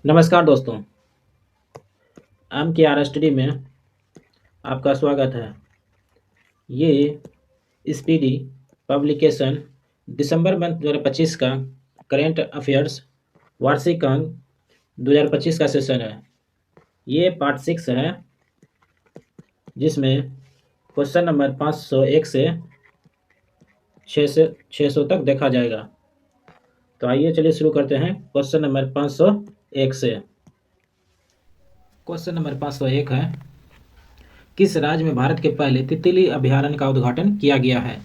नमस्कार दोस्तों, एम के आर स्टडी में आपका स्वागत है। ये स्पीडी पब्लिकेशन दिसंबर मंथ 2025 का करेंट अफेयर्स वार्षिक अंक 2025 का सेशन है। ये पार्ट 6 है, जिसमें क्वेश्चन नंबर 501 से 600 तक देखा जाएगा। तो आइए चलिए शुरू करते हैं क्वेश्चन नंबर 501 से। क्वेश्चन नंबर 501 है, किस राज्य में भारत के पहले तितली अभयारण्य का उद्घाटन किया गया है?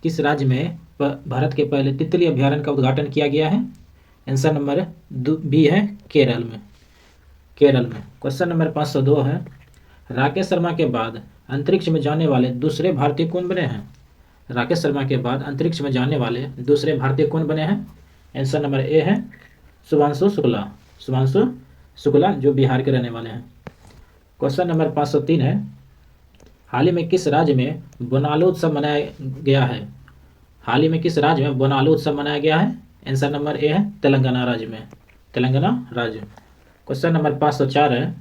किस राज्य में भारत के पहले तितली अभयारण्य का उद्घाटन किया गया है? आंसर नंबर बी है केरल में। क्वेश्चन नंबर 502 है, राकेश शर्मा के बाद अंतरिक्ष में जाने वाले दूसरे भारतीय कौन बने हैं? राकेश शर्मा के बाद अंतरिक्ष में जाने वाले दूसरे भारतीय कौन बने हैं? आंसर नंबर ए है शुभांशु शुक्ला, जो बिहार के रहने वाले हैं। क्वेश्चन नंबर 503 है, हाल ही में किस राज्य में बोनालू उत्सव मनाया गया है? हाल ही में किस राज्य में बोनालू उत्सव मनाया गया है? आंसर नंबर ए है तेलंगाना राज्य। क्वेश्चन नंबर 504 है,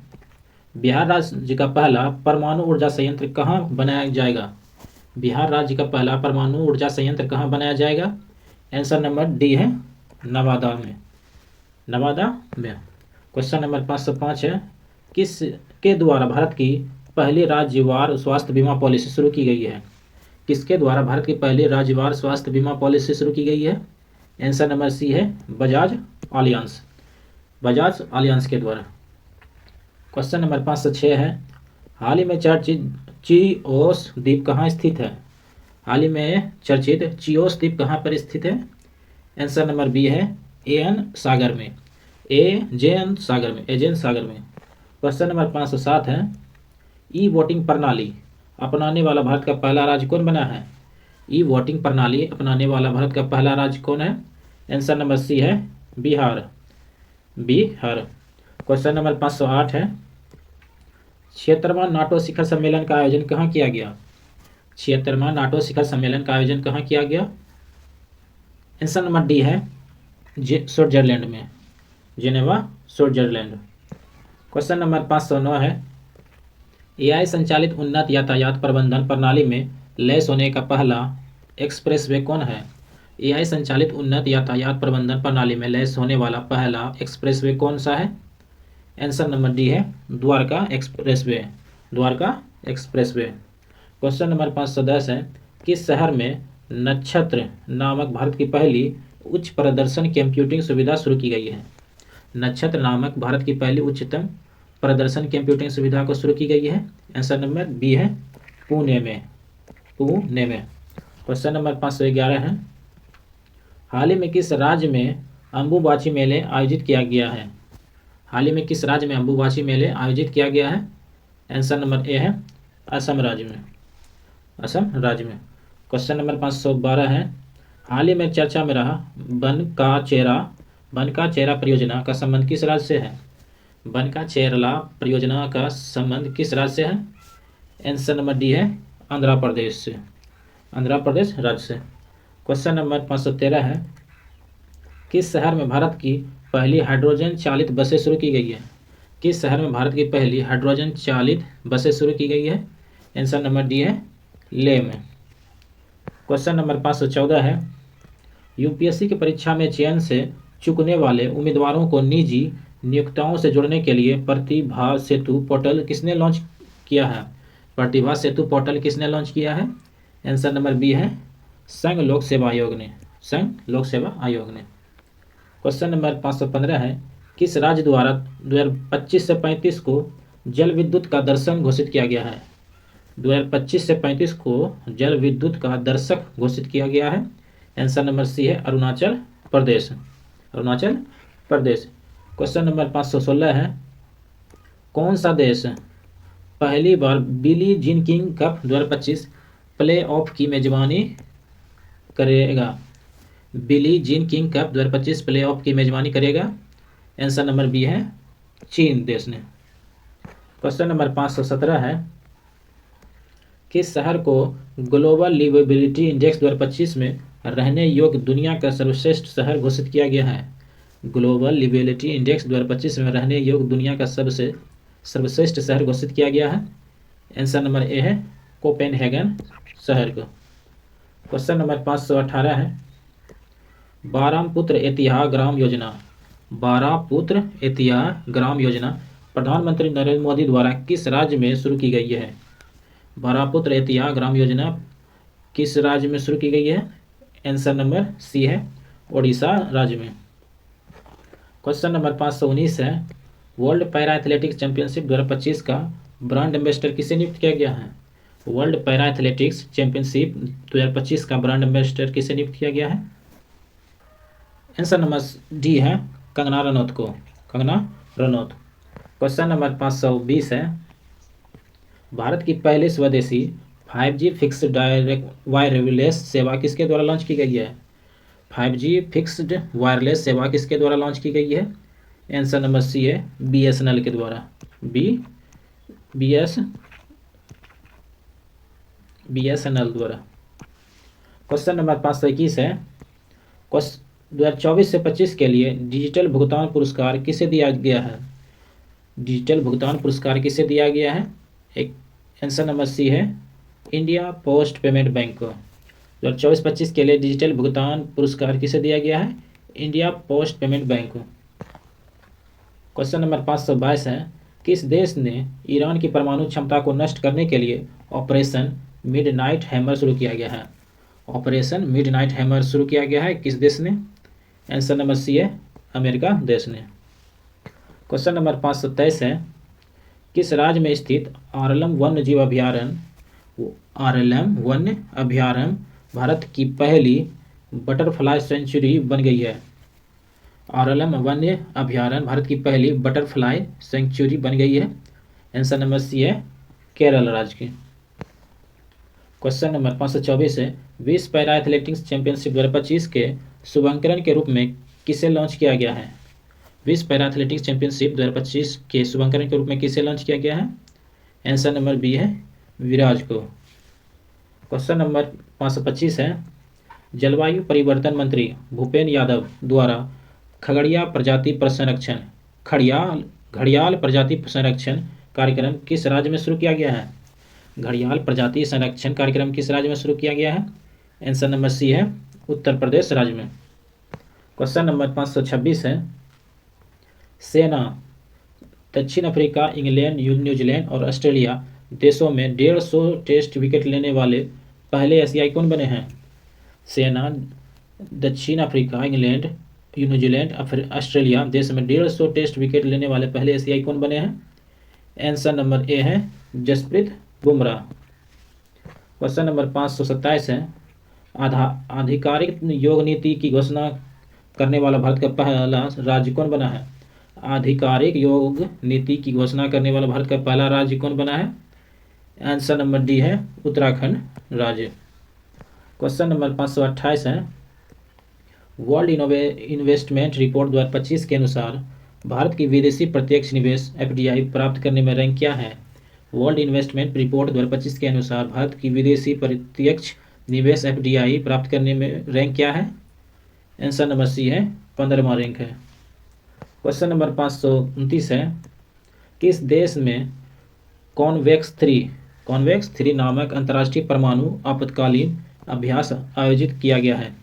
बिहार राज्य का पहला परमाणु ऊर्जा संयंत्र कहाँ बनाया जाएगा? बिहार राज्य का पहला परमाणु ऊर्जा संयंत्र कहाँ बनाया जाएगा? आंसर नंबर डी है नवादा में। क्वेश्चन नंबर 505 है, किस के द्वारा भारत की पहली राज्यवार स्वास्थ्य बीमा पॉलिसी शुरू की गई है? किसके द्वारा भारत की पहली राज्यवार स्वास्थ्य बीमा पॉलिसी शुरू की गई है? आंसर नंबर सी है बजाज आलियांज के द्वारा। क्वेश्चन नंबर 506 है, हाल ही में चर्चित चिओस द्वीप कहाँ स्थित है? हाल ही में चर्चित चिओस द्वीप कहाँ पर स्थित है? आंसर नंबर बी है एजेन सागर में। क्वेश्चन नंबर 507 है, ई वोटिंग प्रणाली अपनाने वाला भारत का पहला राज्य कौन बना है? ई वोटिंग प्रणाली अपनाने वाला भारत का पहला राज्य कौन है? आंसर नंबर सी है बिहार। क्वेश्चन नंबर 508 है, 76वां नाटो शिखर सम्मेलन का आयोजन कहाँ किया गया? 76वां नाटो शिखर सम्मेलन का आयोजन कहाँ किया गया? आंसर नंबर डी है स्विट्जरलैंड में, जेनेवा स्विट्जरलैंड। क्वेश्चन नंबर 509 है, एआई संचालित उन्नत यातायात प्रबंधन प्रणाली में लैस होने का पहला एक्सप्रेसवे कौन है? एआई संचालित उन्नत यातायात प्रबंधन प्रणाली में लैस होने वाला पहला एक्सप्रेसवे कौन सा है? आंसर नंबर डी है द्वारका एक्सप्रेसवे। क्वेश्चन नंबर 510 है, किस शहर में नक्षत्र नामक भारत की पहली उच्च प्रदर्शन कंप्यूटिंग सुविधा शुरू की गई है? नक्षत्र नामक भारत की पहली उच्चतम प्रदर्शन कंप्यूटिंग सुविधा को शुरू की गई है? आंसर नंबर बी है पुणे में। क्वेश्चन नंबर 511 है, हाल ही में किस राज्य में अंबुबाची मेले आयोजित किया गया है? हाल ही में किस राज्य में अंबुबाची मेले आयोजित किया गया है? आंसर नंबर ए है असम राज्य में। क्वेश्चन नंबर 512 है, हाल ही में चर्चा में रहा बन का चेहरा परियोजना का संबंध किस राज्य से है? बन का चेहरा परियोजना का संबंध किस राज्य से है? आंसर नंबर डी है आंध्र प्रदेश राज्य से। क्वेश्चन नंबर 513 है, किस शहर में भारत की पहली हाइड्रोजन चालित बसें शुरू की गई है? किस शहर में भारत की पहली हाइड्रोजन चालित बसें शुरू की गई है? आंसर नंबर डी है लेह में। क्वेश्चन नंबर 514 है, यूपीएससी की परीक्षा में चयन से चूकने वाले उम्मीदवारों को निजी नियोक्ताओं से जुड़ने के लिए प्रतिभा सेतु पोर्टल किसने लॉन्च किया है? प्रतिभा सेतु पोर्टल किसने लॉन्च किया है? आंसर नंबर बी है संघ लोक सेवा आयोग ने। क्वेश्चन नंबर 515 है, किस राज्य द्वारा 2025 से 35 को जल विद्युत का दशक घोषित किया गया है? 2025 से 35 को जल विद्युत का दशक घोषित किया गया है? आंसर नंबर सी है अरुणाचल प्रदेश। क्वेश्चन नंबर 516 है, कौन सा देश पहली बार Billie Jean King Cup 2025 playoff की मेजबानी करेगा? Billie Jean King Cup 2025 playoff की मेजबानी करेगा? आंसर नंबर बी है चीन देश ने। क्वेश्चन नंबर 517 है, किस शहर को ग्लोबल लिवेबिलिटी इंडेक्स 2025 में रहने योग्य दुनिया का सर्वश्रेष्ठ शहर घोषित किया गया है? ग्लोबल लिविलिटी इंडेक्स 2025 में रहने योग्य दुनिया का सबसे सर्वश्रेष्ठ शहर घोषित किया गया है। आंसर नंबर ए है कोपेनहेगन शहर को। क्वेश्चन नंबर 518 है, 12 पुत्र एतिहाद ग्राम योजना। 12 पुत्र एतिहाद ग्राम योजना प्रधानमंत्री नरेंद्र मोदी द्वारा किस राज्य में शुरू की गई है? 12 पुत्र एतिहाद ग्राम योजना किस राज्य में शुरू की गई है? आंसर नंबर सी है ओडिशा राज्य में। क्वेश्चन नंबर 519 है, वर्ल्ड पैरा एथलेटिक्स चैंपियनशिप 2025 का ब्रांड एम्बेसडर किसे नियुक्त किया गया है? वर्ल्ड पैरा एथलेटिक्स चैंपियनशिप 2025 का ब्रांड एम्बेसडर किसे नियुक्त किया गया है? आंसर नंबर डी है कंगना रनौत को, कंगना रनौत। क्वेश्चन नंबर 520 है, भारत की पहली स्वदेशी 5G फिक्स्ड डायरेक्ट वायरलेस सेवा किसके द्वारा लॉन्च की गई है? 5G फिक्स्ड वायरलेस सेवा किसके द्वारा लॉन्च की गई है? आंसर नंबर सी है BSNL के द्वारा, BSNL द्वारा। क्वेश्चन नंबर 521 है, 2024 से 25 के लिए डिजिटल भुगतान पुरस्कार किसे दिया गया है? डिजिटल भुगतान पुरस्कार किसे दिया गया है? एक आंसर नंबर सी है इंडिया पोस्ट पेमेंट बैंक को। 2024-25 के लिए डिजिटल भुगतान पुरस्कार किसे दिया गया है? इंडिया पोस्ट पेमेंट बैंक को। क्वेश्चन नंबर 522 है, किस देश ने ईरान की परमाणु क्षमता को नष्ट करने के लिए ऑपरेशन मिडनाइट हैमर शुरू किया गया है? ऑपरेशन मिडनाइट हैमर शुरू किया गया है किस देश ने? आंसर नंबर सी है अमेरिका देश ने। क्वेश्चन नंबर 523 है, किस राज्य में स्थित आरएलएम वन्य जीव अभयारण्य भारत की पहली बटरफ्लाई सेंचुरी बन गई है? आरएलएम वन्य अभयारण्य भारत की पहली बटरफ्लाई सेंचुरी बन गई है। आंसर नंबर सी है केरल राज्य की। क्वेश्चन नंबर 524 है, विश्व पैरा एथलेटिक्स चैंपियनशिप 2025 के शुभांकन के रूप में किसे लॉन्च किया गया है? विश्व पैरा एथलेटिक्स चैंपियनशिप 2025 के शुभांकन के रूप में किसे लॉन्च किया गया है? आंसर नंबर बी है विराज को। क्वेश्चन नंबर 525 है, जलवायु परिवर्तन मंत्री भूपेंद्र यादव द्वारा घड़ियाल प्रजाति संरक्षण कार्यक्रम किस राज्य में शुरू किया गया है? घड़ियाल प्रजाति संरक्षण कार्यक्रम किस राज्य में शुरू किया गया है? आंसर नंबर सी है उत्तर प्रदेश राज्य में। क्वेश्चन नंबर 526 है, सेना दक्षिण अफ्रीका, इंग्लैंड, न्यूजीलैंड और ऑस्ट्रेलिया देशों में 150 टेस्ट विकेट लेने वाले पहले एशियाई कौन बने हैं? सेना दक्षिण अफ्रीका, इंग्लैंड, न्यूजीलैंड, ऑस्ट्रेलिया देश में 150 टेस्ट विकेट लेने वाले पहले एशियाई कौन बने हैं? आंसर नंबर ए है जसप्रीत बुमराह। क्वेश्चन नंबर 527 है, आधिकारिक योग नीति की घोषणा करने वाला भारत का पहला राज्य कौन बना है? आधिकारिक योग नीति की घोषणा करने वाला भारत का पहला राज्य कौन बना है? आंसर नंबर डी है उत्तराखंड राज्य। क्वेश्चन नंबर 528 है, वर्ल्ड इन्वेस्टमेंट रिपोर्ट 2025 के अनुसार भारत की विदेशी प्रत्यक्ष निवेश FDI प्राप्त करने में रैंक क्या है? वर्ल्ड इन्वेस्टमेंट रिपोर्ट 2025 के अनुसार भारत की विदेशी प्रत्यक्ष निवेश FDI प्राप्त करने में रैंक क्या है? आंसर नंबर सी है 15वां रैंक है। क्वेश्चन नंबर 529 है, किस देश में कॉन्वेक्स 3 नामक अंतर्राष्ट्रीय परमाणु आपातकालीन अभ्यास आयोजित किया गया है?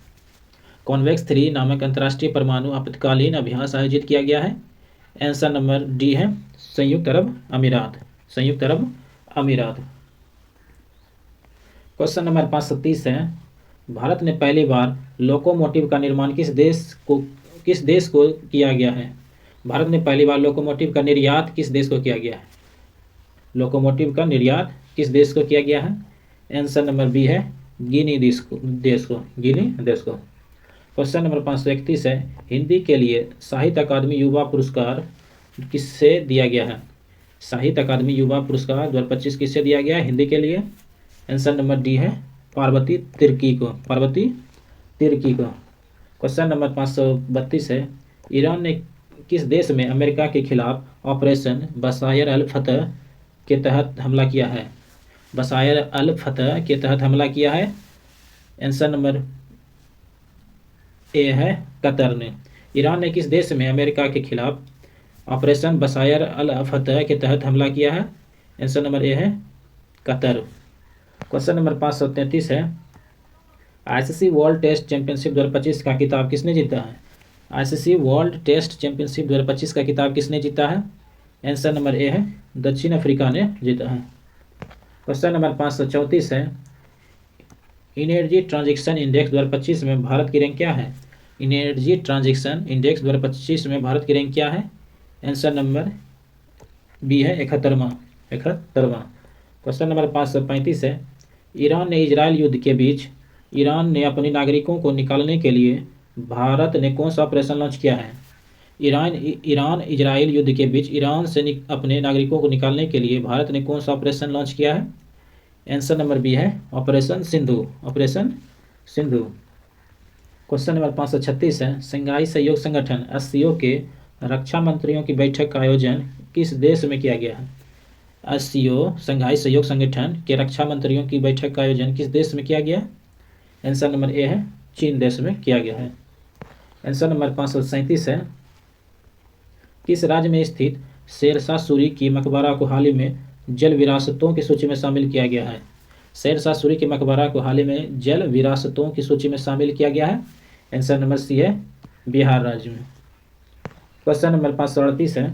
कॉन्वेक्स 3 नामक अंतर्राष्ट्रीय परमाणु आपातकालीन अभ्यास आयोजित किया गया है। आंसर नंबर डी है संयुक्त अरब अमीरात। क्वेश्चन नंबर 530 है, भारत ने पहली बार लोकोमोटिव का निर्माण किस देश को किया गया है? भारत ने पहली बार लोकोमोटिव का निर्यात किस देश को किया गया है? लोकोमोटिव का निर्यात किस देश को किया गया है? आंसर नंबर बी है गिनी देश को। क्वेश्चन नंबर 531 है, हिंदी के लिए साहित्य अकादमी युवा पुरस्कार किससे दिया गया है? साहित्य अकादमी युवा पुरस्कार 2025 किससे दिया गया है हिंदी के लिए? आंसर नंबर डी है पार्वती तिर्की को। क्वेश्चन नंबर 532 है, ईरान ने किस देश में अमेरिका के खिलाफ ऑपरेशन बसायर अल फतह के तहत हमला किया है? बसायर अल फतह के तहत हमला किया है। आंसर नंबर ए है कतर ने। ईरान ने किस देश में अमेरिका के खिलाफ ऑपरेशन बसायर अल फतह के तहत हमला किया है? आंसर नंबर ए है कतर। क्वेश्चन नंबर 533 है, आईसीसी वर्ल्ड टेस्ट चैंपियनशिप 2025 का खिताब किसने जीता है? आईसीसी वर्ल्ड टेस्ट चैंपियनशिप 2025 का खिताब किसने जीता है? आंसर नंबर ए है दक्षिण अफ्रीका ने जीता है। क्वेश्चन नंबर 534 है, एनर्जी ट्रांजैक्शन इंडेक्स 2025 में भारत की रैंक क्या है? एनर्जी ट्रांजैक्शन इंडेक्स 2025 में भारत की रैंक क्या है? आंसर नंबर बी है 71वां। क्वेश्चन नंबर 535 है, ईरान ने इजरायल युद्ध के बीच ईरान ने अपने नागरिकों को निकालने के लिए भारत ने कौन सा ऑपरेशन लॉन्च किया है? ईरान इजरायल युद्ध के बीच ईरान से अपने नागरिकों को निकालने के लिए भारत ने कौन सा ऑपरेशन लॉन्च किया है? आंसर नंबर बी है ऑपरेशन सिंधु। क्वेश्चन नंबर 536 है, शंघाई सहयोग संगठन एससीओ के रक्षा मंत्रियों की बैठक का आयोजन किस देश में किया गया है? एससीओ शंघाई सहयोग संगठन के रक्षा मंत्रियों की बैठक का आयोजन किस देश में किया गया? आंसर नंबर ए है चीन देश में किया गया है। आंसर नंबर 537 है, किस राज्य में स्थित शेरशाह सूरी की मकबरा को हाल ही में जल विरासतों की सूची में शामिल किया गया है? शेरशाह सूरी की मकबरा को हाल ही में जल विरासतों की सूची में शामिल किया गया है। आंसर नंबर सी है बिहार राज्य में। क्वेश्चन नंबर 538 है,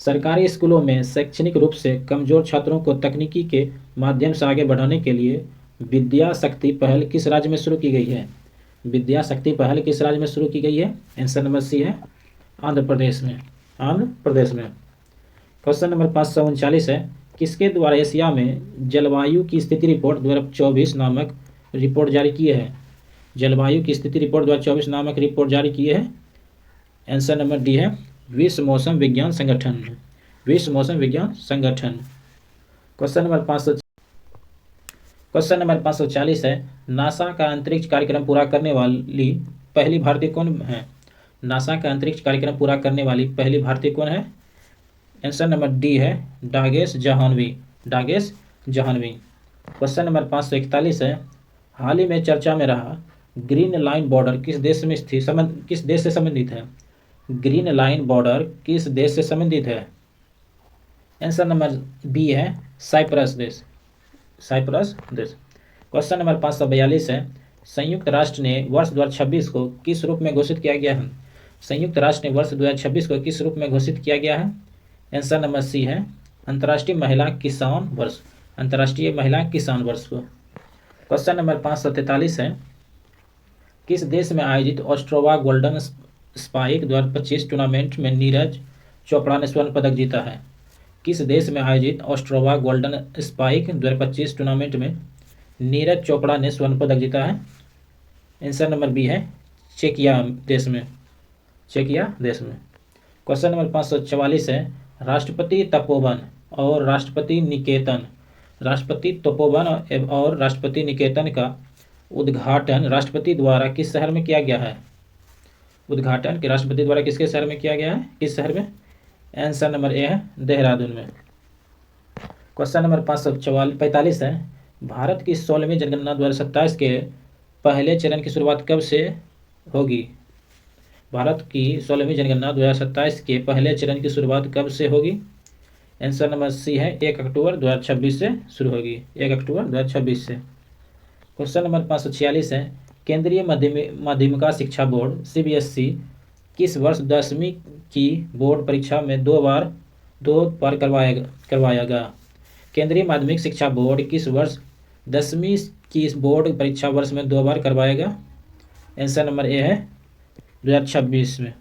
सरकारी स्कूलों में शैक्षणिक रूप से कमजोर छात्रों को तकनीकी के माध्यम से आगे बढ़ाने के लिए विद्या शक्ति पहल किस राज्य में शुरू की गई है? विद्या शक्ति पहल किस राज्य में शुरू की गई है? आंसर नंबर सी है आंध्र प्रदेश में। क्वेश्चन नंबर 539 है, किसके द्वारा एशिया में जलवायु की स्थिति रिपोर्ट 2024 नामक रिपोर्ट जारी की है? जलवायु की स्थिति रिपोर्ट 2024 नामक रिपोर्ट जारी की है। आंसर नंबर डी है विश्व मौसम विज्ञान संगठन। क्वेश्चन नंबर 540 है, नासा का अंतरिक्ष कार्यक्रम पूरा करने वाली पहली भारतीय कौन है? नासा का अंतरिक्ष कार्यक्रम पूरा करने वाली पहली भारतीय कौन है? आंसर नंबर डी है डागेश जाह्नवी। क्वेश्चन नंबर 541 है, हाल ही में चर्चा में रहा ग्रीन लाइन बॉर्डर किस देश से संबंधित है? ग्रीन लाइन बॉर्डर किस देश से संबंधित है? आंसर नंबर बी है साइप्रस देश। क्वेश्चन नंबर 542 है, संयुक्त राष्ट्र ने वर्ष 2026 को किस रूप में घोषित किया गया है? संयुक्त राष्ट्र ने वर्ष 2026 को किस रूप में घोषित किया गया है? आंसर नंबर सी है अंतर्राष्ट्रीय महिला किसान वर्ष को। क्वेश्चन नंबर 543 है, किस देश में आयोजित ऑस्ट्रोवा गोल्डन स्पाइक 2025 टूर्नामेंट में नीरज चोपड़ा ने स्वर्ण पदक जीता है? किस देश में आयोजित ऑस्ट्रोवा गोल्डन स्पाइक 2025 टूर्नामेंट में नीरज चोपड़ा ने स्वर्ण पदक जीता है? आंसर नंबर बी है चेकिया देश में। क्वेश्चन नंबर 544 है, राष्ट्रपति तपोवन और राष्ट्रपति निकेतन का उद्घाटन राष्ट्रपति द्वारा किस शहर में किया गया है? उद्घाटन के राष्ट्रपति द्वारा किसके शहर में किया गया है? किस शहर में? आंसर नंबर ए है देहरादून में। क्वेश्चन नंबर 545 है, भारत की 16वीं जनगणना 2027 के पहले चरण की शुरुआत कब से होगी? भारत की 16वीं जनगणना 2027 के पहले चरण की शुरुआत कब से होगी? आंसर नंबर सी है 1 अक्टूबर 2026 से शुरू होगी। 1 अक्टूबर 2026 से। क्वेश्चन नंबर 546 है, केंद्रीय माध्यमिका शिक्षा बोर्ड CBSE किस वर्ष 10वीं की बोर्ड परीक्षा में दो बार करवाएगा? केंद्रीय माध्यमिक शिक्षा बोर्ड किस वर्ष 10वीं की बोर्ड परीक्षा वर्ष में 2 बार करवाएगा? आंसर नंबर ए है 2026 में।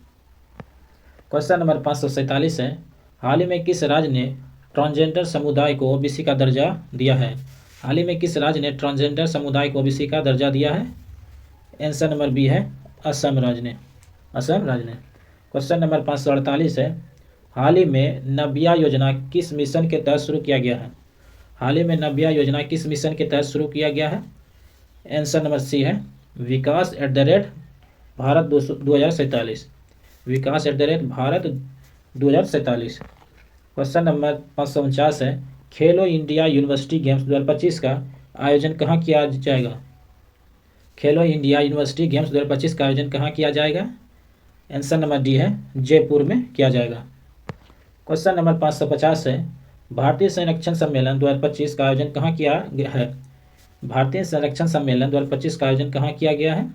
क्वेश्चन नंबर 547 है, हाल ही में किस राज्य ने ट्रांसजेंडर समुदाय को OBC का दर्जा दिया है? हाल ही में किस राज्य ने ट्रांसजेंडर समुदाय को OBC का दर्जा दिया है? आंसर नंबर बी है असम राज्य ने। क्वेश्चन नंबर 548 है, हाल ही में नव्या योजना किस मिशन के तहत शुरू किया गया है? हाल ही में नव्या योजना किस मिशन के तहत शुरू किया गया है? आंसर नंबर सी है विकास @भारत 2047। भारत 2047। क्वेश्चन नंबर 549 है, खेलो इंडिया यूनिवर्सिटी गेम्स 2025 का आयोजन कहाँ किया जाएगा? खेलो इंडिया यूनिवर्सिटी गेम्स 2025 का आयोजन कहाँ किया जाएगा? आंसर नंबर डी है, जयपुर में किया जाएगा। क्वेश्चन नंबर 550 है, भारतीय संरक्षण सम्मेलन 2025 का आयोजन कहाँ किया गया है? भारतीय संरक्षण सम्मेलन 2025 का आयोजन कहाँ किया गया है?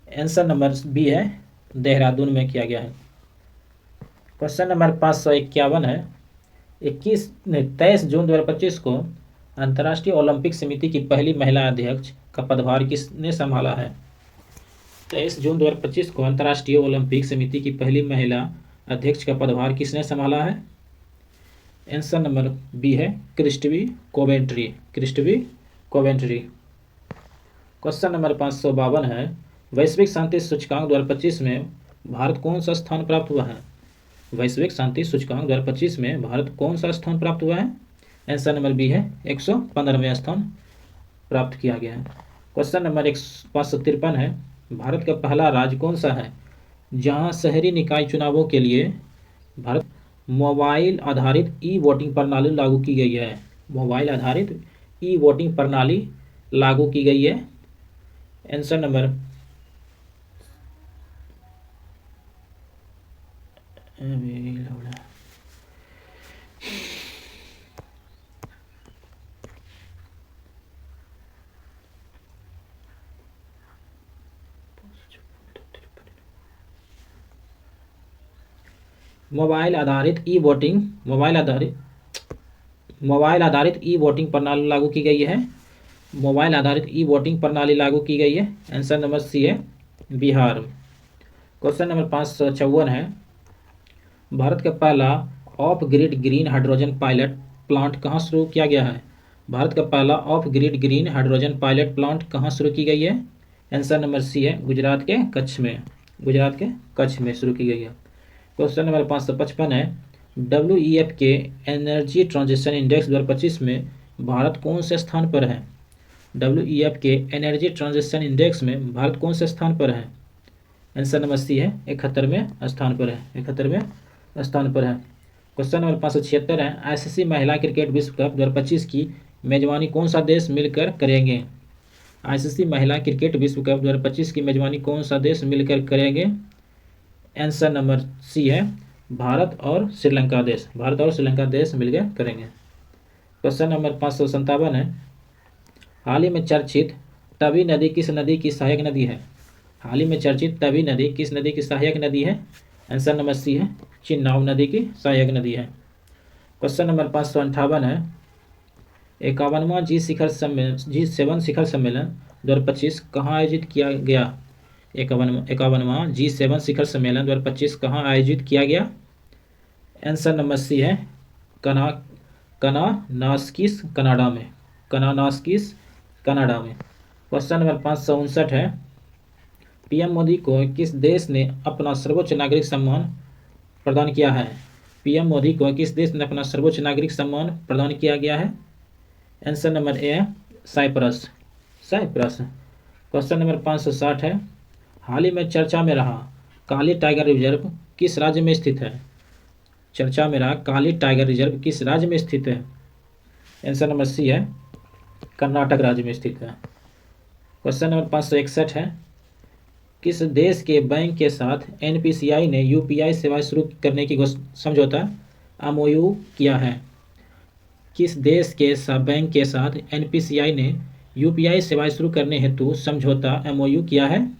आंसर नंबर बी है, देहरादून में किया गया है। क्वेश्चन नंबर 551 है, 23 जून 2025 को अंतर्राष्ट्रीय ओलंपिक समिति की पहली महिला अध्यक्ष का पदभार किसने संभाला है? 23 जून 2025 को अंतर्राष्ट्रीय ओलंपिक समिति की पहली महिला अध्यक्ष का पदभार किसने संभाला है? आंसर नंबर बी है, क्रिस्टबी कोवेंट्री। क्रिस्टबी कोवेंट्री। क्वेश्चन नंबर 552 है, वैश्विक शांति सूचकांक 2025 में भारत कौन सा स्थान प्राप्त हुआ है? वैश्विक शांति सूचकांक 2025 में भारत कौन सा स्थान प्राप्त हुआ है? आंसर नंबर बी है, 115वें स्थान प्राप्त किया गया है। क्वेश्चन नंबर 553 है, भारत का पहला राज्य कौन सा है जहां शहरी निकाय चुनावों के लिए भारत मोबाइल आधारित ई वोटिंग प्रणाली लागू की गई है? मोबाइल आधारित ई वोटिंग प्रणाली लागू की गई है। आंसर नंबर मोबाइल आधारित ई वोटिंग प्रणाली लागू की गई है। मोबाइल आधारित ई वोटिंग प्रणाली लागू की गई है। आंसर नंबर सी है, बिहार। क्वेश्चन नंबर 554 है, भारत का पहला of grid green hydrogen pilot plant कहाँ शुरू किया गया है? भारत का पहला of grid green hydrogen pilot plant कहाँ शुरू की गई है? आंसर नंबर सी है, गुजरात के कच्छ में। गुजरात के कच्छ में शुरू की गई है। क्वेश्चन नंबर 555 है, WEF के एनर्जी ट्रांजिशन इंडेक्स 2025 में भारत कौन से स्थान पर है? WEF के एनर्जी ट्रांजिशन इंडेक्स में भारत कौन से स्थान पर है? आंसर नंबर सी है, 71वें स्थान पर है। 71वें स्थान पर है। क्वेश्चन नंबर 576 है, ICC महिला क्रिकेट विश्व कप 2025 की मेजबानी कौन सा देश मिलकर करेंगे? ICC महिला क्रिकेट विश्व कप 2025 की मेजबानी कौन सा देश मिलकर करेंगे? आंसर नंबर सी है, भारत और श्रीलंका देश। भारत और श्रीलंका देश मिलकर करेंगे। क्वेश्चन नंबर 557 है, हाल ही में चर्चित तवी नदी किस नदी की सहायक नदी है? हाल ही में चर्चित तवी नदी किस नदी की सहायक नदी है? आंसर नंबर सी है, चिन्नाव नदी की सहायक नदी है। क्वेश्चन नंबर 558 है, 51वां G7 शिखर सम्मेलन 2025 कहाँ आयोजित किया गया? 51वां G7 शिखर सम्मेलन 2025 कहाँ आयोजित किया गया? आंसर नंबर सी है, कनानास्किस कनाडा में। कनानास्किस कनाडा में। क्वेश्चन नंबर 559 है, PM मोदी को किस देश ने अपना सर्वोच्च नागरिक सम्मान प्रदान किया है? PM मोदी को किस देश ने अपना सर्वोच्च नागरिक सम्मान प्रदान किया गया है? Answer number A, Cyprus. Cyprus. Question number 560 है, हाल ही में चर्चा में रहा काली टाइगर रिजर्व किस राज्य में स्थित है? चर्चा में रहा काली टाइगर रिजर्व किस राज्य में स्थित है? आंसर नंबर सी है, कर्नाटक राज्य में स्थित है। क्वेश्चन नंबर 561 है, किस देश के बैंक के साथ NPCI ने UPI सेवाएं शुरू करने की समझौता MOU किया है? किस देश के बैंक के साथ NPCI ने UPI सेवाएं शुरू करने हेतु समझौता MOU किया है?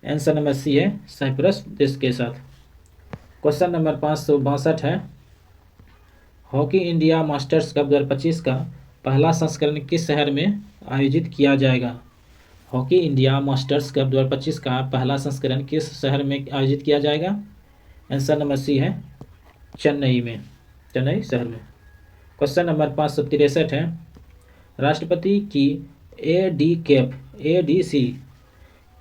आंसर नंबर सी है, साइप्रस देश के साथ। क्वेश्चन नंबर 562 है, हॉकी इंडिया मास्टर्स कप 2025 का पहला संस्करण किस शहर में आयोजित किया जाएगा? हॉकी इंडिया मास्टर्स कप 2025 का पहला संस्करण किस शहर में आयोजित किया जाएगा? आंसर नंबर सी है, चेन्नई में। चेन्नई शहर में। क्वेश्चन नंबर 563 है, राष्ट्रपति की ADC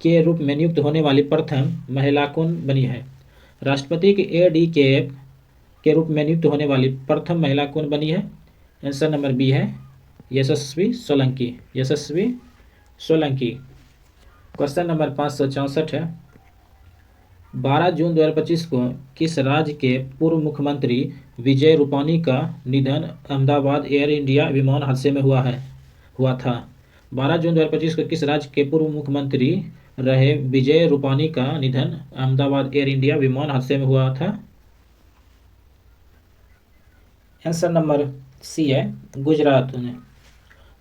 के रूप में नियुक्त होने वाली प्रथम महिला कौन बनी है? राष्ट्रपति की ADC के रूप में नियुक्त होने वाली प्रथम महिला कौन बनी है? आंसर नंबर बी है, यशस्वी सोलंकी। यशस्वी सोलंकी। क्वेश्चन नंबर 564 है, 12 जून 2025 को किस राज्य के पूर्व मुख्यमंत्री विजय रूपाणी का निधन अहमदाबाद एयर इंडिया विमान हादसे में हुआ था? 12 जून 2025 को किस राज्य के पूर्व मुख्यमंत्री रहे विजय रूपानी का निधन अहमदाबाद एयर इंडिया विमान हादसे में हुआ था। आंसर नंबर सी है गुजरात में।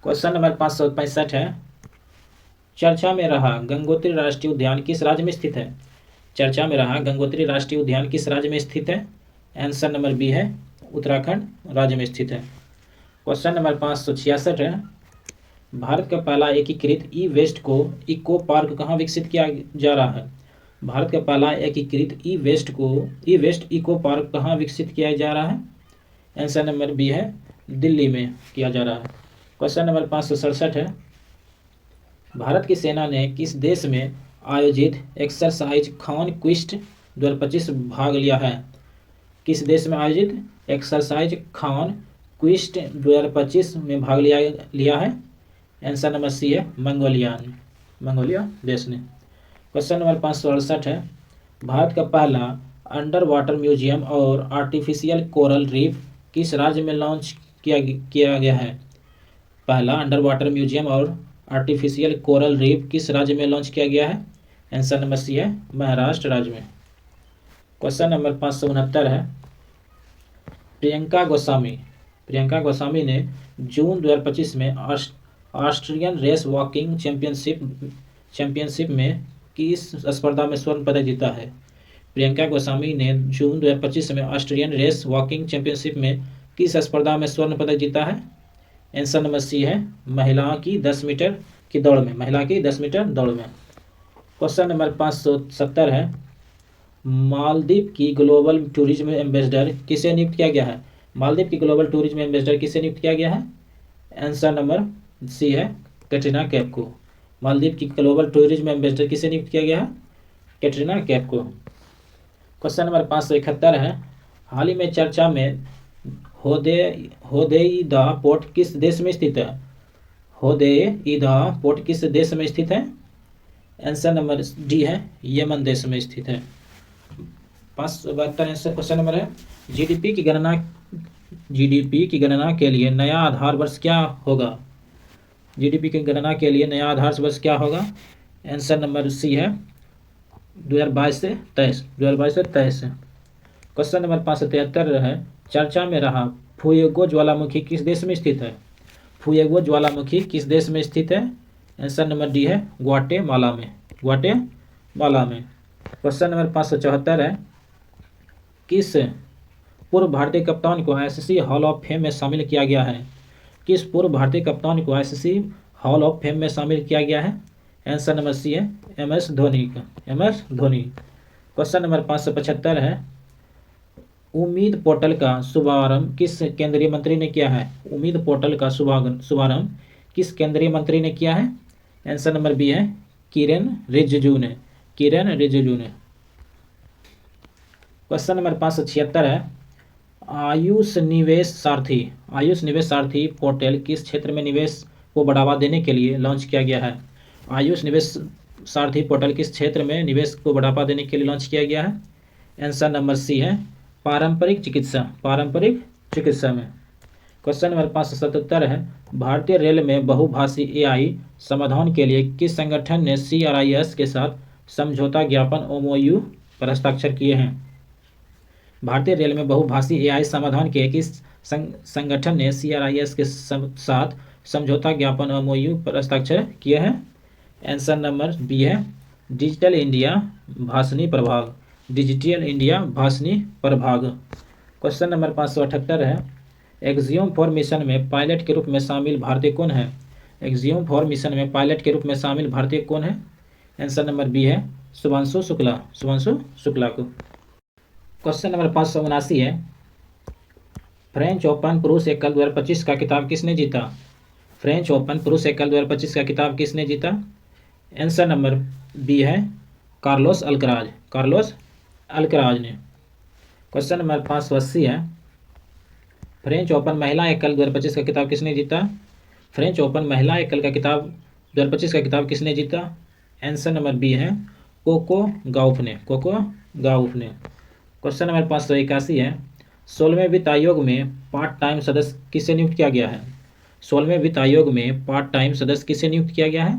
क्वेश्चन नंबर 565 है, चर्चा में रहा गंगोत्री राष्ट्रीय उद्यान किस राज्य में स्थित है? चर्चा में रहा गंगोत्री राष्ट्रीय उद्यान किस राज्य में स्थित है? आंसर नंबर बी है उत्तराखंड राज्य में स्थित है। क्वेश्चन नंबर 566 है, भारत का पहला एकीकृत ई वेस्ट को इको पार्क कहाँ विकसित किया जा रहा है? भारत का पहला एकीकृत ई वेस्ट इको पार्क कहाँ विकसित किया जा रहा है? आंसर नंबर बी है दिल्ली में किया जा रहा है। क्वेश्चन नंबर 567 है, भारत की सेना ने किस देश में आयोजित एक्सरसाइज खान क्विस्ट 2025 भाग लिया है? किस देश में आयोजित एक्सरसाइज खान क्विस्ट 2025 में भाग लिया है? आंसर नंबर सी है मंगोलिया देश ने। क्वेश्चन नंबर 568 है, भारत का पहला अंडर वाटर म्यूजियम और आर्टिफिशियल कोरल रीफ किस राज्य में लॉन्च किया गया है? पहला अंडर वाटर म्यूजियम और आर्टिफिशियल कोरल रीफ किस राज्य में लॉन्च किया गया है? आंसर नंबर सी है महाराष्ट्र राज्य में। क्वेश्चन नंबर 569 है, प्रियंका गोस्वामी ने जून 2025 में ऑस्ट्रियन रेस वॉकिंग चैंपियनशिप में किस स्पर्धा में स्वर्ण पदक जीता है? प्रियंका गोस्वामी ने जून 2025 में ऑस्ट्रियन रेस वॉकिंग चैंपियनशिप में किस स्पर्धा में स्वर्ण पदक जीता है? आंसर नंबर सी है महिलाओं की 10 मीटर की दौड़ में क्वेश्चन नंबर 570 है, मालदीव की ग्लोबल टूरिज्म एम्बेसडर किसे नियुक्त किया गया है? मालदीव की ग्लोबल टूरिज्म एम्बेसडर किसे नियुक्त किया गया है? आंसर नंबर सी है कैटरीना कैफ को। मालदीव की ग्लोबल टूरिज्म एम्बेसडर किसे नियुक्त किया गया है? कैटरीना कैफ को। क्वेश्चन नंबर 571 है, हाल ही में चर्चा में होदेईदा पोर्ट किस देश में स्थित है? होदेईदा पोर्ट किस देश में स्थित है? आंसर नंबर डी है यमन देश में स्थित है। 572 आंसर क्वेश्चन नंबर है, जीडीपी की गणना के लिए नया आधार वर्ष क्या होगा? जीडीपी की गणना के लिए नया आधार वर्ष क्या होगा? आंसर नंबर सी है 2022 से 23। क्वेश्चन नंबर 573 है, चर्चा में रहा फुएगो ज्वालामुखी किस देश में स्थित है? फुएगो ज्वालामुखी किस देश में स्थित है? आंसर नंबर डी है ग्वाटेमाला में। क्वेश्चन नंबर 574 है, किस पूर्व भारतीय कप्तान को आईसीसी हॉल ऑफ फेम में शामिल किया गया है? किस पूर्व भारतीय कप्तान को आईसीसी हॉल ऑफ फेम में शामिल किया गया है? आंसर नंबर सी है एमएस धोनी। क्वेश्चन नंबर 575 है, उम्मीद पोर्टल का शुभारंभ किस केंद्रीय मंत्री ने किया है? उम्मीद पोर्टल का शुभारंभ किस केंद्रीय मंत्री ने किया है? आंसर नंबर बी है किरेन रिजिजू ने। क्वेश्चन नंबर 576 है, आयुष निवेश सारथी पोर्टल किस क्षेत्र में निवेश को बढ़ावा देने के लिए लॉन्च किया गया है? आयुष निवेश सारथी पोर्टल किस क्षेत्र में निवेश को बढ़ावा देने के लिए लॉन्च किया गया है? आंसर नंबर सी है पारंपरिक चिकित्सा में। क्वेश्चन नंबर 577 है, भारतीय रेल में बहुभाषी एआई समाधान के लिए किस संगठन ने CRIS के साथ समझौता ज्ञापन MOU पर हस्ताक्षर किए हैं? भारतीय रेल में बहुभाषी एआई समाधान के किस संगठन ने CRIS के साथ समझौता ज्ञापन MOU पर हस्ताक्षर किए हैं? आंसर नंबर बी है डिजिटल इंडिया भाषणी प्रभाग। क्वेश्चन नंबर 578 है, एक्सियोम 4 मिशन में पायलट के रूप में शामिल भारतीय कौन है? एक्सियोम 4 मिशन में पायलट के रूप में शामिल भारतीय कौन है? आंसर नंबर बी है शुभांशु शुक्ला को। क्वेश्चन नंबर 579 है, फ्रेंच ओपन पुरुष एकल 2025 का खिताब किसने जीता? फ्रेंच ओपन पुरुष एकल 2025 का खिताब किसने जीता? आंसर नंबर बी है कार्लोस अल्कराज ने। क्वेश्चन नंबर 580 है, फ्रेंच ओपन महिला एकल 2025 का खिताब किसने जीता? फ्रेंच ओपन महिला एकल का खिताब 2025 का खिताब किसने जीता? आंसर नंबर बी है कोको गाउफ ने। क्वेश्चन नंबर 581 है, 16वें वित्त आयोग में पार्ट टाइम सदस्य किसे नियुक्त किया गया है? 16वें वित्त आयोग में पार्ट टाइम सदस्य किसे नियुक्त किया गया है?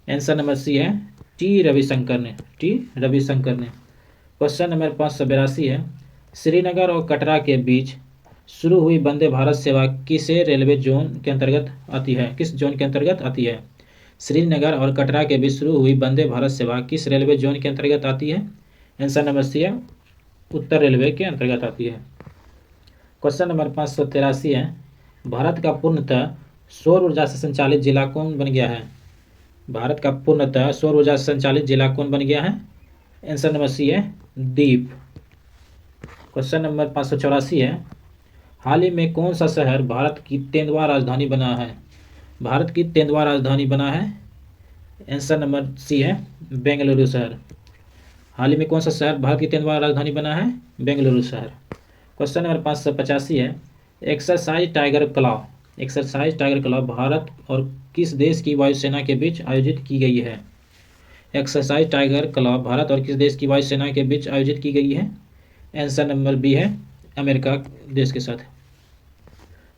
आंसर नंबर सी है टी रविशंकर ने। क्वेश्चन नंबर 582 है, श्रीनगर और कटरा के बीच शुरू हुई वंदे भारत सेवा किसे रेलवे जोन के अंतर्गत आती है? किस जोन के अंतर्गत आती है? श्रीनगर और कटरा के बीच शुरू हुई वंदे भारत सेवा किस रेलवे जोन के अंतर्गत आती है? आंसर नंबर सी है, उत्तर रेलवे के अंतर्गत आती है। क्वेश्चन नंबर 583 है, भारत का पूर्णतः सौर ऊर्जा से संचालित जिला कौन बन गया है? भारत का पूर्णतः सौर ऊर्जा से संचालित जिला कौन बन गया है? आंसर नंबर सी है, दीप। क्वेश्चन नंबर 584 है, हाल ही में कौन सा शहर भारत की 13वां राजधानी बना है? भारत की 13वां राजधानी बना है? आंसर नंबर सी है, बेंगलुरु शहर। हाल ही में कौन सा शहर भारत की 13वां राजधानी बना है? बेंगलुरु शहर। क्वेश्चन नंबर 585 है, एक्सरसाइज टाइगर क्लब भारत और किस देश की वायुसेना के बीच आयोजित की गई है? एक्सरसाइज टाइगर क्लब भारत और किस देश की वायुसेना के बीच आयोजित की गई है? आंसर नंबर बी है, अमेरिका देश के साथ।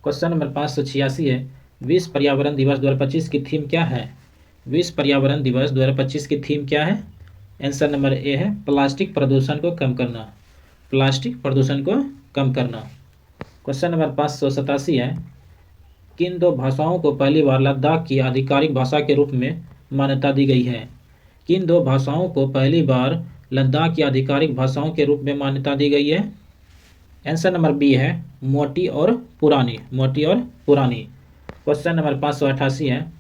क्वेश्चन नंबर 586 है, विश्व पर्यावरण दिवस 2025 की थीम क्या है? विश्व पर्यावरण दिवस 2025 की थीम क्या है? आंसर नंबर ए है, प्लास्टिक प्रदूषण को कम करना। प्लास्टिक प्रदूषण को कम करना। क्वेश्चन नंबर 587 है, किन दो भाषाओं को पहली बार लद्दाख की आधिकारिक भाषा के रूप में मान्यता दी गई है? किन दो भाषाओं को पहली बार लद्दाख की आधिकारिक भाषाओं के रूप में मान्यता दी गई है? आंसर नंबर बी है, मोटी और पुरानी। क्वेश्चन नंबर 588 है,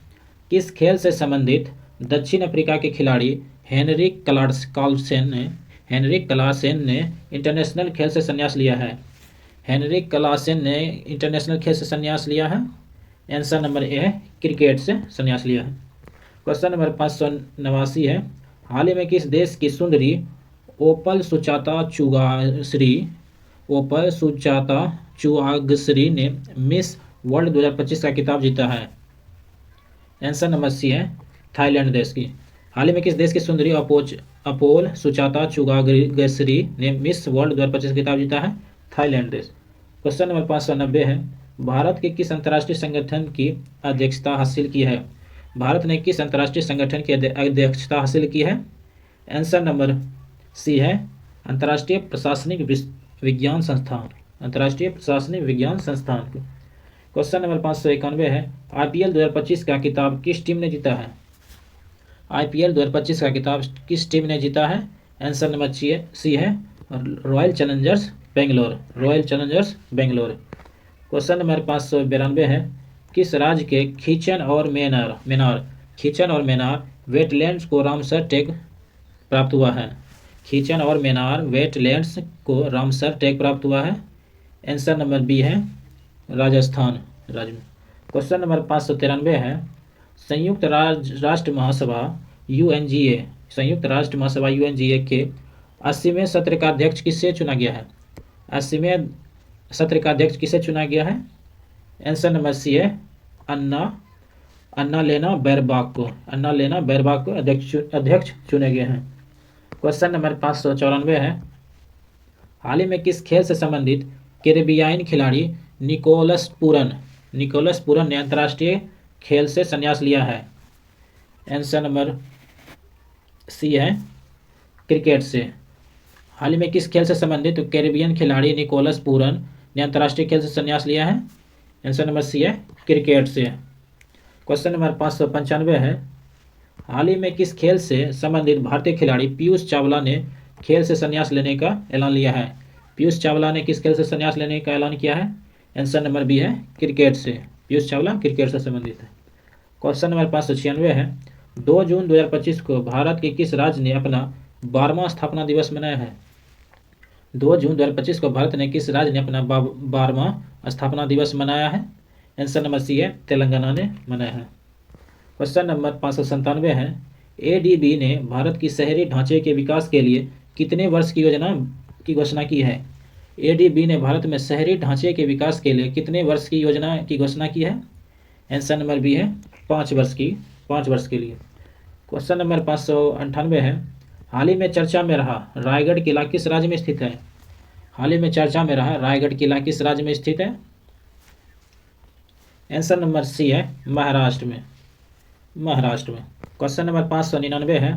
किस खेल से संबंधित दक्षिण अफ्रीका के खिलाड़ी हेनरिक क्लासेन ने इंटरनेशनल खेल से संन्यास लिया है? हेनरिक क्लासेन ने इंटरनेशनल खेल से संन्यास लिया है? आंसर नंबर ए है, क्रिकेट से संन्यास लिया है। क्वेश्चन नंबर 589 है, हाल ही में किस देश की सुंदरी ओपल सुचाता चुआगश्री ने मिस वर्ल्ड 2025 का खिताब जीता है? आंसर नंबर सी है, थाईलैंड देश की। हाल ही में किस देश की सुंदरी अपोल सुचाता चुगागश्री ने मिस वर्ल्ड 2025 का खिताब जीता है? थाईलैंड देश। क्वेश्चन नंबर 590 है, भारत के किस अंतर्राष्ट्रीय संगठन की अध्यक्षता हासिल की है? भारत ने किस अंतर्राष्ट्रीय संगठन की अध्यक्षता हासिल की है? आंसर नंबर सी है, अंतर्राष्ट्रीय प्रशासनिक विज्ञान संस्थान। क्वेश्चन नंबर 591 है, IPL 2025 का खिताब किस टीम ने जीता है? IPL 2025 का खिताब किस टीम ने जीता है? आंसर नंबर सी है, royal Challengers Bangalore. Question number 592 है, किस राज्य के खींचन और मेनार वेटलैंड्स को रामसर टैग प्राप्त हुआ है? खींचन और मेनार वेटलैंड्स को रामसर टैग प्राप्त हुआ है? आंसर नंबर बी है, राजस्थान राज्य में। क्वेश्चन नंबर 593 है, संयुक्त राष्ट्र महासभा UNGA के 80वें सत्र का अध्यक्ष किसे चुना गया है? 80वें सत्र का अध्यक्ष किसे चुना गया है? आंसर नंबर सी है, अन्ना लेना बैरबाग को अध्यक्ष चुने गए हैं। क्वेश्चन नंबर 594 है, हाल ही में किस खेल से संबंधित कैरेबियाई खिलाड़ी निकोलस पूरन ने अंतर्राष्ट्रीय खेल से संन्यास लिया है? आंसर नंबर सी है, क्रिकेट से। हाल ही में किस खेल से संबंधित कैरेबियन खिलाड़ी निकोलस पूरन ने अंतर्राष्ट्रीय खेल से संन्यास लिया है? आंसर नंबर सी है, क्रिकेट से। क्वेश्चन नंबर 595 है, हाल ही में किस खेल से संबंधित भारतीय खिलाड़ी पीयूष चावला ने खेल से संन्यास लेने का ऐलान लिया है? पीयूष चावला ने किस खेल से संन्यास लेने का ऐलान किया है? आंसर नंबर बी है, क्रिकेट से। पीयूष चावला क्रिकेट से संबंधित है। क्वेश्चन नंबर 596 है, 2 जून 2025 को भारत के किस राज्य ने अपना 12वां स्थापना दिवस मनाया है? 2 जून 2025 को भारत ने किस राज्य ने अपना 12वां स्थापना दिवस मनाया है? आंसर नंबर सी है, तेलंगाना ने मनाया है। क्वेश्चन नंबर 597 है, ADB ने भारत की शहरी ढांचे के विकास के लिए कितने वर्ष की योजना की घोषणा की है? ADB ने भारत में शहरी ढांचे के विकास के लिए कितने वर्ष की योजना की घोषणा की है? आंसर नंबर बी है, 5 वर्ष के लिए। क्वेश्चन नंबर 598 है, हाल ही में चर्चा में रहा रायगढ़ किला किस राज्य में स्थित है? हाल ही में चर्चा में रहा रायगढ़ किला किस राज्य में स्थित है? आंसर नंबर सी है, महाराष्ट्र में। क्वेश्चन नंबर 599 है,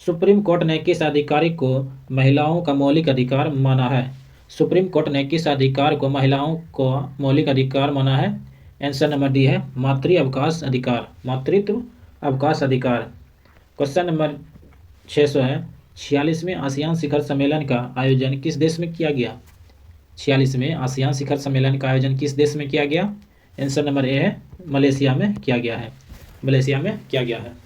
सुप्रीम कोर्ट ने किस अधिकारी को महिलाओं का मौलिक अधिकार माना है? सुप्रीम कोर्ट ने किस अधिकार को महिलाओं को मौलिक अधिकार माना है? आंसर नंबर डी है मातृ अवकाश अधिकार, मातृत्व अवकाश अधिकार। क्वेश्चन नंबर 600 है 46वें आसियान शिखर सम्मेलन का आयोजन किस देश में किया गया? 46वें आसियान शिखर सम्मेलन का आयोजन किस देश में किया गया? आंसर नंबर ए है मलेशिया में किया गया है, मलेशिया में किया गया है।